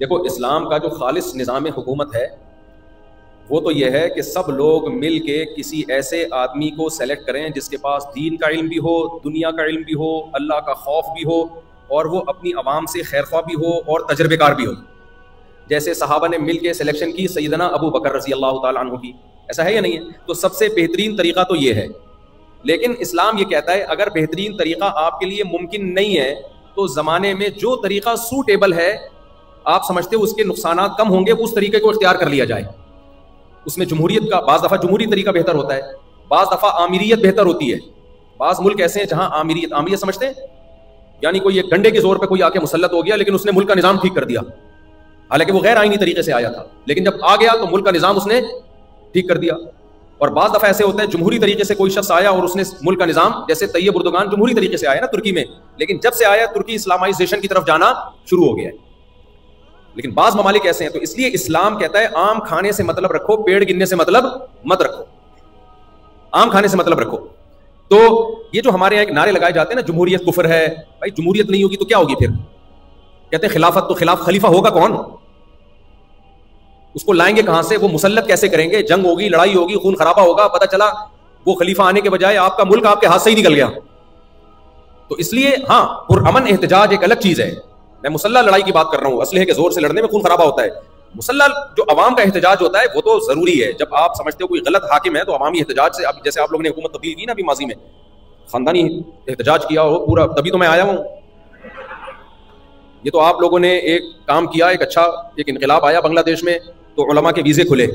دیکھو اسلام کا جو خالص نظام حکومت ہے وہ تو یہ ہے کہ سب لوگ مل کے کسی ایسے آدمی کو سلیکٹ کریں جس کے پاس دین کا علم بھی ہو، دنیا کا علم بھی ہو، اللہ کا خوف بھی ہو، اور وہ اپنی عوام سے خیر خواہ بھی ہو اور تجربے کار بھی ہو. جیسے صحابہ نے مل کے سلیکشن کی سیدنا ابو بکر رضی اللہ تعالیٰ عنہ کی، ایسا ہے یا نہیں ہے؟ تو سب سے بہترین طریقہ تو یہ ہے. لیکن اسلام یہ کہتا ہے اگر بہترین طریقہ آپ کے لیے ممکن نہیں ہے تو زمانے میں جو طریقہ سوٹیبل ہے، آپ سمجھتے ہو اس کے نقصانات کم ہوں گے، اس طریقے کو اختیار کر لیا جائے. اس میں جمہوریت کا بعض دفعہ جمہوری طریقہ بہتر ہوتا ہے، بعض دفعہ آمیریت بہتر ہوتی ہے. بعض ملک ایسے ہیں جہاں آمیریت سمجھتے ہیں یعنی کوئی ایک ڈنڈے کے زور پہ کوئی آ کے مسلط ہو گیا لیکن اس نے ملک کا نظام ٹھیک کر دیا، حالانکہ وہ غیر آئینی طریقے سے آیا تھا، لیکن جب آ گیا تو ملک کا نظام اس نے ٹھیک کر دیا. اور بعض دفعہ ایسے ہوتا ہے جمہوری طریقے سے کوئی شخص آیا اور اس نے ملک کا نظام، جیسے طیب اردگان جمہوری طریقے سے آیا نا ترکی میں، لیکن جب سے آیا ترکی اسلامائزیشن کی طرف جانا شروع ہو گیا ہے. لیکن بعض ممالک ایسے ہیں. تو اس لیے اسلام کہتا ہے عام کھانے سے مطلب رکھو، پیڑ گننے سے مطلب مت رکھو، عام کھانے سے مطلب رکھو. تو یہ جو ہمارے یہاں ایک نعرے لگائے جاتے ہیں نا جمہوریت کفر ہے، بھائی جمہوریت نہیں ہوگی تو کیا ہوگی؟ پھر کہتے ہیں خلافت، تو خلیفہ ہوگا کون؟ اس کو لائیں گے کہاں سے؟ وہ مسلط کیسے کریں گے؟ جنگ ہوگی، لڑائی ہوگی، خون خرابہ ہوگا، پتہ چلا وہ خلیفہ آنے کے بجائے آپ کا ملک آپ کے ہاتھ سے ہی نکل گیا. تو اس لیے ہاں پرامن احتجاج ایک الگ چیز ہے. میں مسلح لڑائی کی بات کر رہا ہوں، اسلحے کے زور سے لڑنے میں خون خرابہ ہوتا ہے. مسلح جو عوام کا احتجاج ہوتا ہے وہ تو ضروری ہے. جب آپ سمجھتے ہو کوئی غلط حاکم ہے تو عوامی احتجاج سے، اب جیسے آپ لوگوں نے حکومت تبدیل کی نا ابھی ماضی میں، خاندانی احتجاج کیا ہو پورا، تبھی تو میں آیا ہوں. یہ تو آپ لوگوں نے ایک کام کیا، ایک اچھا ایک انقلاب آیا بنگلہ دیش میں تو علماء کے ویزے کھلے،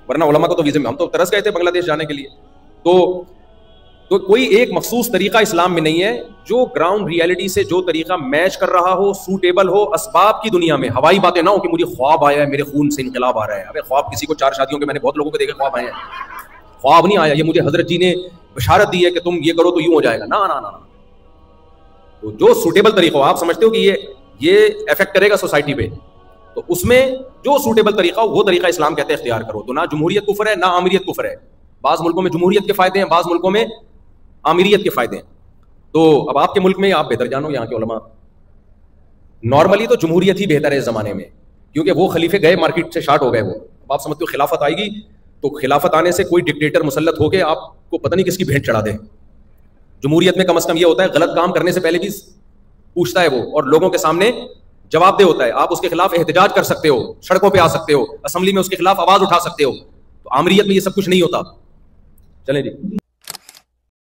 ورنہ علماء کو تو ویزے میں ہم تو ترس گئے تھے بنگلہ دیش جانے کے لیے. تو کوئی ایک مخصوص طریقہ اسلام میں نہیں ہے. جو گراؤنڈ ریئلٹی سے جو طریقہ میچ کر رہا ہو، سوٹیبل ہو، اسباب کی دنیا میں ہوائی باتیں نہ ہو کہ مجھے خواب آیا ہے، میرے خون سے انقلاب آ رہا ہے. ابے خواب کسی کو 4 شادیوں کے میں نے بہت لوگوں کو دیکھے خواب آئے ہیں. خواب نہیں آیا، یہ مجھے حضرت جی نے بشارت دی ہے کہ تم یہ کرو تو یوں ہو جائے گا. نہ نہ نہ. تو جو سوٹیبل طریقہ ہو، آپ سمجھتے ہو کہ یہ افیکٹ کرے گا سوسائٹی پہ، تو اس میں جو سوٹیبل طریقہ ہو وہ طریقہ اسلام کہتے ہیں اختیار کرو. تو نہ جمہوریت کفر ہے، نہ آمیریت کفر ہے. بعض ملکوں میں جمہوریت کے فائدے ہیں، بعض ملکوں میں آمیریت کے فائدے ہیں. تو اب آپ کے ملک میں آپ بہتر جانو، یہاں کے علماء. نارملی تو جمہوریت ہی بہتر ہے اس زمانے میں، کیونکہ وہ خلیفے گئے مارکیٹ سے شارٹ ہو گئے. وہ اب آپ سمجھتے ہو خلافت آئے گی تو خلافت آنے سے کوئی ڈکٹیٹر مسلط ہو کے آپ کو پتہ نہیں کس کی بھینٹ چڑھا دے. جمہوریت میں کم از کم یہ ہوتا ہے غلط کام کرنے سے پہلے بھی پوچھتا ہے وہ، اور لوگوں کے سامنے جواب دہ ہوتا ہے. آپ اس کے خلاف احتجاج کر سکتے ہو، سڑکوں پہ آ سکتے ہو، اسمبلی میں اس کے خلاف آواز اٹھا سکتے ہو. تو آمریت میں یہ سب کچھ نہیں ہوتا. چلیں جی.